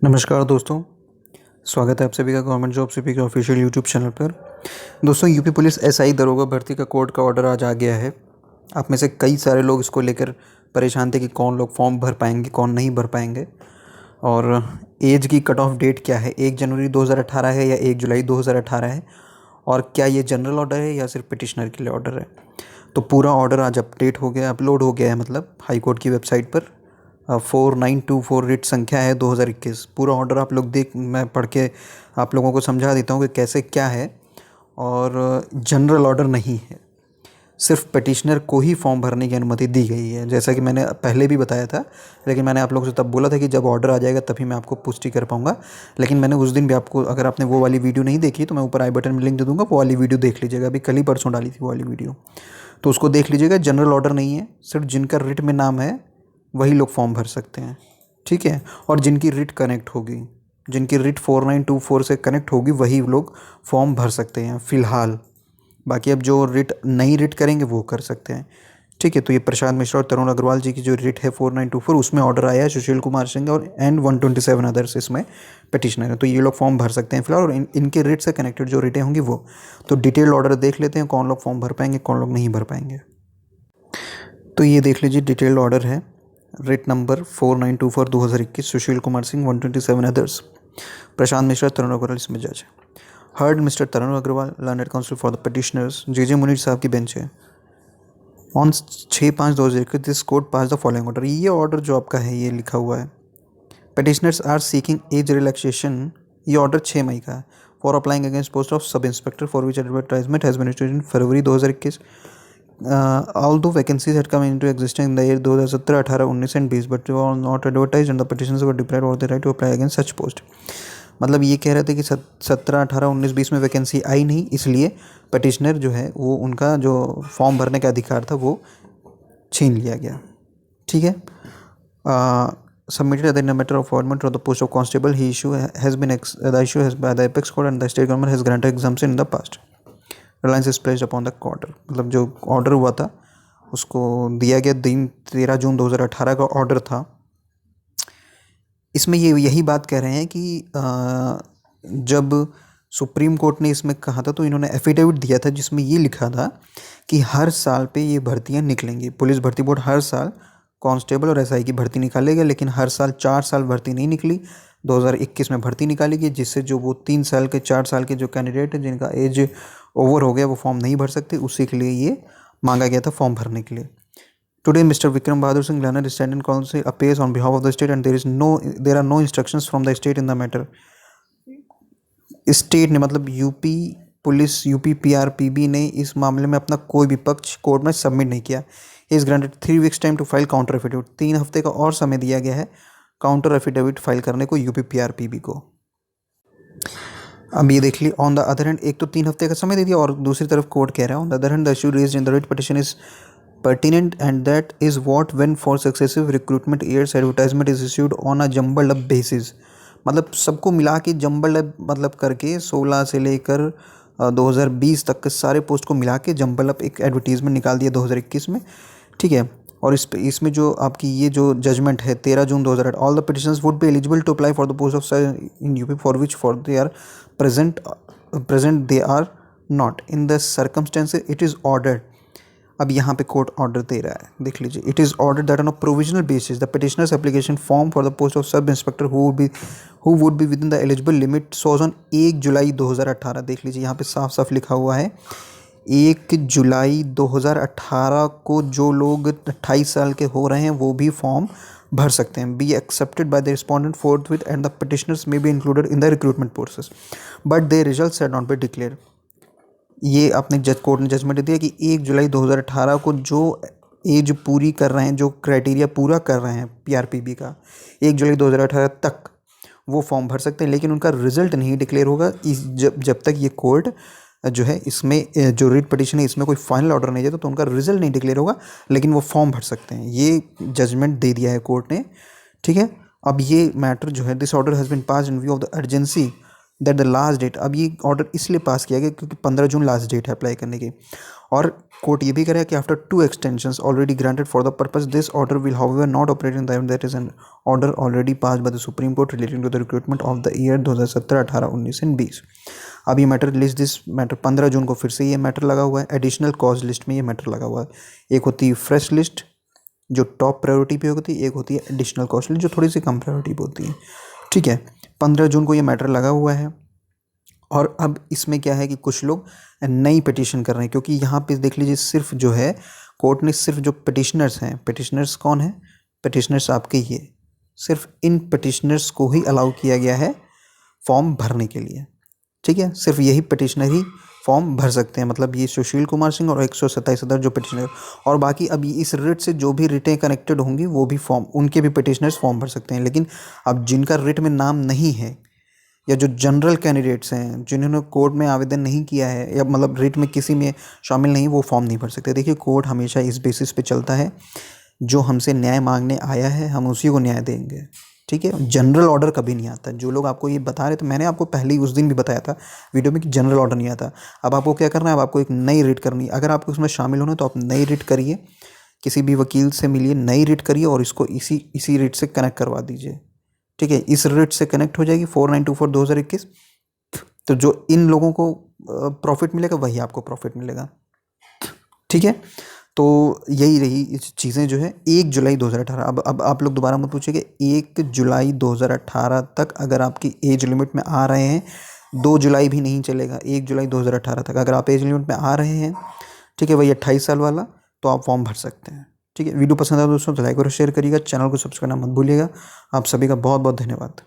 नमस्कार दोस्तों, स्वागत है आप सभी का गवर्नमेंट जॉब सीपी के ऑफिशियल यूट्यूब चैनल पर। दोस्तों, यूपी पुलिस एसआई दरोगा भर्ती का कोर्ट का ऑर्डर आज आ गया है। आप में से कई सारे लोग इसको लेकर परेशान थे कि कौन लोग फॉर्म भर पाएंगे, कौन नहीं भर पाएंगे, और एज की कट ऑफ डेट क्या है, 1 जनवरी 2018 है या 1 जुलाई 2018 है, और क्या ये जनरल ऑर्डर है या सिर्फ पिटिशनर के लिए ऑर्डर है। तो पूरा ऑर्डर आज अपडेट हो गया, अपलोड हो गया है, मतलब हाई कोर्ट की वेबसाइट पर। 4924 रिट संख्या है 2021। पूरा ऑर्डर आप लोग मैं पढ़ के आप लोगों को समझा देता हूँ कि कैसे क्या है। और जनरल ऑर्डर नहीं है, सिर्फ पिटिशनर को ही फॉर्म भरने की अनुमति दी गई है, जैसा कि मैंने पहले भी बताया था। लेकिन मैंने आप लोगों से तब बोला था कि जब ऑर्डर आ जाएगा तभी मैं आपको पुष्टि कर पाऊँगा। लेकिन मैंने उस दिन भी आपको, अगर आपने वो वाली वीडियो नहीं देखी तो मैं ऊपर आई बटन में लिंक दे दूँगा, वो वाली वीडियो देख लीजिएगा। अभी कल ही परसों डाली थी वो वाली वीडियो, तो उसको देख लीजिएगा। जनरल ऑर्डर नहीं है, सिर्फ जिनका रिट में नाम है वही लोग फॉर्म भर सकते हैं, ठीक है। और जिनकी रिट कनेक्ट होगी, जिनकी रिट 4924 से कनेक्ट होगी, वही लोग फॉर्म भर सकते हैं फ़िलहाल। बाकी अब जो रिट नई रिट करेंगे वो कर सकते हैं, ठीक है। तो ये प्रशांत मिश्रा और तरुण अग्रवाल जी की जो रिट है 4924, उसमें ऑर्डर आया है सुशील कुमार सिंह और 127 अदर्स इसमें पिटिशनर है। तो ये लोग फॉर्म भर सकते हैं फिलहाल, और इनके रिट से कनेक्टेड जो रिटें होंगी वो। तो डिटेल ऑर्डर देख लेते हैं, कौन लोग फॉर्म भर पाएंगे, कौन लोग नहीं भर पाएंगे। तो ये देख लीजिए, डिटेल्ड ऑर्डर है। Writ number 4924 2021, Sushil Kumar Singh 127 others, Prashant Mishra, Tarun Agarwal इसमें जज है। Heard mister Tarun Agarwal, learned counsel for the petitioners, J Munir साहब की बेंच है। On 6/5/2021 this court pass the following order. ये ऑर्डर जो आपका है ये लिखा हुआ है, petitioners are seeking age relaxation. ये ऑर्डर 6 मई का है। For applying against post of sub inspector for which advertisement has been issued in February 2021। Although vacancies had come into existence in the year 2017, 18, 19 and 20, but they were not advertised and the petitioners were deprived of the right to apply against such post. मतलब ये कह रहे थे कि 17, 18, 19, 20 में vacancy आई नहीं, इसलिए petitioner जो है वो उनका जो फॉर्म भरने का अधिकार था वो छीन लिया गया, ठीक है। Submitted the matter of appointment of the post of constable, the issue has by the apex court and the state government has granted exemption in the past. Reliance is placed upon the order, मतलब जो order हुआ था उसको दिया गया दिन 13 जून 2018 का order था। इसमें ये यही बात कह रहे हैं कि जब सुप्रीम कोर्ट ने इसमें कहा था तो इन्होंने एफिडेविट दिया था जिसमें ये लिखा था कि हर साल पे ये भर्तियां निकलेंगी। पुलिस भर्ती बोर्ड हर साल कांस्टेबल और एसआई की भर्ती निकालेगा, लेकिन हर साल 4 साल भर्ती नहीं निकली। 2021 में भर्ती निकाली गई, जिससे जो वो 3 साल के 4 साल के जो कैंडिडेट हैं जिनका एज ओवर हो गया वो फॉर्म नहीं भर सकते, उसी के लिए ये मांगा गया था फॉर्म भरने के लिए। Today mister Vikram Bahadur Singh learned standing counsel appears on behalf of the state and there are no instructions from the state in the matter. State ने, मतलब यूपी पुलिस, यूपी पीआरपीबी ने इस मामले में अपना कोई भी पक्ष कोर्ट में सबमिट नहीं किया। Is granted 3 weeks time to file counter affidavit. 3 हफ्ते का और समय दिया गया है काउंटर एफिडेविट फाइल करने को यूपी पीआरपीबी को। अब ये देख ली, ऑन द अदर हैंड, एक तो 3 हफ्ते का समय दे दिया और दूसरी तरफ कोर्ट कह रहा है on the other hand the issue raised in the writ petition is pertinent and that is what when for successive recruitment years advertisement is issued on a jumbled up basis। मतलब सबको मिला के jumbled up मतलब करके 16 से लेकर 2020 तक के सारे पोस्ट को मिला के जम्बल अप एक एडवर्टीजमेंट निकाल दिया 2021 में, ठीक है। और इसमें जो आपकी ये जो जजमेंट है 13 June 2008, all the petitioners would be eligible to apply for the post of in UP for which for they are present they are not in the circumstances it is ordered. अब यहाँ पे कोर्ट ऑर्डर दे रहा है, देख लीजिए। It is order that on a provisional basis the petitioners application form for the post of sub inspector who would be with in the eligible limit shows on 1 जुलाई 2018। देख लीजिए यहाँ पे साफ साफ लिखा हुआ है 1 जुलाई 2018 को जो लोग 28 साल के हो रहे हैं वो भी फॉर्म भर सकते हैं। Be accepted by the respondent forthwith and the petitioners may be included in the recruitment process but their results had not be declare. ये अपने कोर्ट ने जजमेंट दिया कि 1 जुलाई 2018 को जो एज पूरी कर रहे हैं, जो क्राइटेरिया पूरा कर रहे हैं पीआरपीबी का, 1 जुलाई 2018 तक वो फॉर्म भर सकते हैं, लेकिन उनका रिजल्ट नहीं डिक्लेयर होगा जब तक ये कोर्ट जो है इसमें जो रिट पिटिशन है इसमें कोई फाइनल ऑर्डर नहीं जाता, तो उनका रिजल्ट नहीं डिक्लेयर होगा, लेकिन वो फॉर्म भर सकते हैं। ये जजमेंट दे दिया है कोर्ट ने, ठीक है। अब ये मैटर जो है, this order has been pass in view of the urgency that the last date. अब ये ऑर्डर इसलिए पास किया गया क्योंकि 15 जून लास्ट डेट है अप्लाई करने की। और कोर्ट ये भी करेगा कि after 2 extensions already granted for the purpose this order will however not operate in time that is an order already pass by the Supreme Court relating to the recruitment of the year 2017, 18, 19 and 20। अब ये matter list this matter 15 जून को फिर से ये matter लगा हुआ है। Additional cause list में ये मैटर लगा हुआ है। एक होती है फ्रेश लिस्ट जो टॉप प्रायोरिटी पे होती है, एक होती है एडिशनल कॉस्ट लिस्ट जो थोड़ी सी कम प्रायोरिटी पे होती है। ठीक है, 15 जून को ये मैटर लगा हुआ है। और अब इसमें क्या है कि कुछ लोग नई पिटीशन कर रहे हैं, क्योंकि यहाँ पे देख लीजिए सिर्फ जो है कोर्ट ने सिर्फ जो पिटिशनर्स हैं, पिटिशनर्स कौन है, पिटिशनर्स आपके ही है, सिर्फ इन पिटिशनर्स को ही अलाउ किया गया है फॉर्म भरने के लिए। ठीक है, सिर्फ यही पिटिशनर ही फॉर्म भर सकते हैं, मतलब ये सुशील कुमार सिंह और 127 अदर जो पिटिशनर, और बाकी अभी इस रिट से जो भी रिटें कनेक्टेड होंगी वो भी फॉर्म, उनके भी पिटिशनर्स फॉर्म भर सकते हैं। लेकिन अब जिनका रिट में नाम नहीं है या जो जनरल कैंडिडेट्स हैं जिन्होंने कोर्ट में आवेदन नहीं किया है या मतलब रिट में किसी में शामिल नहीं, वो फॉर्म नहीं भर सकते। देखिए कोर्ट हमेशा इस बेसिस पे चलता है, जो हमसे न्याय मांगने आया है हम उसी को न्याय देंगे। ठीक है, जनरल ऑर्डर कभी नहीं आता। जो लोग आपको ये बता रहे थे, मैंने आपको पहले ही उस दिन भी बताया था वीडियो में कि जनरल ऑर्डर नहीं आता। अब आपको क्या करना है, अब आपको एक नई रिट करनी है। अगर आपको उसमें शामिल होना है तो आप नई रिट करिए, किसी भी वकील से मिलिए, नई रिट करिए और इसको इसी रिट से कनेक्ट करवा दीजिए। ठीक है, इस रिट से कनेक्ट हो जाएगी 4924/2021। तो जो इन लोगों को प्रॉफिट मिलेगा वही आपको प्रॉफिट मिलेगा। ठीक है, तो यही रही चीज़ें जो है 1 जुलाई 2018। अब आप लोग दोबारा मत पूछिए कि 1 जुलाई 2018 तक अगर आपकी एज लिमिट में आ रहे हैं, 2 जुलाई भी नहीं चलेगा, 1 जुलाई 2018 तक अगर आप एज लिमिट में आ रहे हैं, ठीक है, वही 28 साल वाला, तो आप फॉर्म भर सकते हैं। ठीक है, वीडियो पसंद आया दोस्तों तो लाइक और शेयर करिएगा, चैनल को सब्सक्राइब करना मत भूलिएगा। आप सभी का बहुत बहुत धन्यवाद।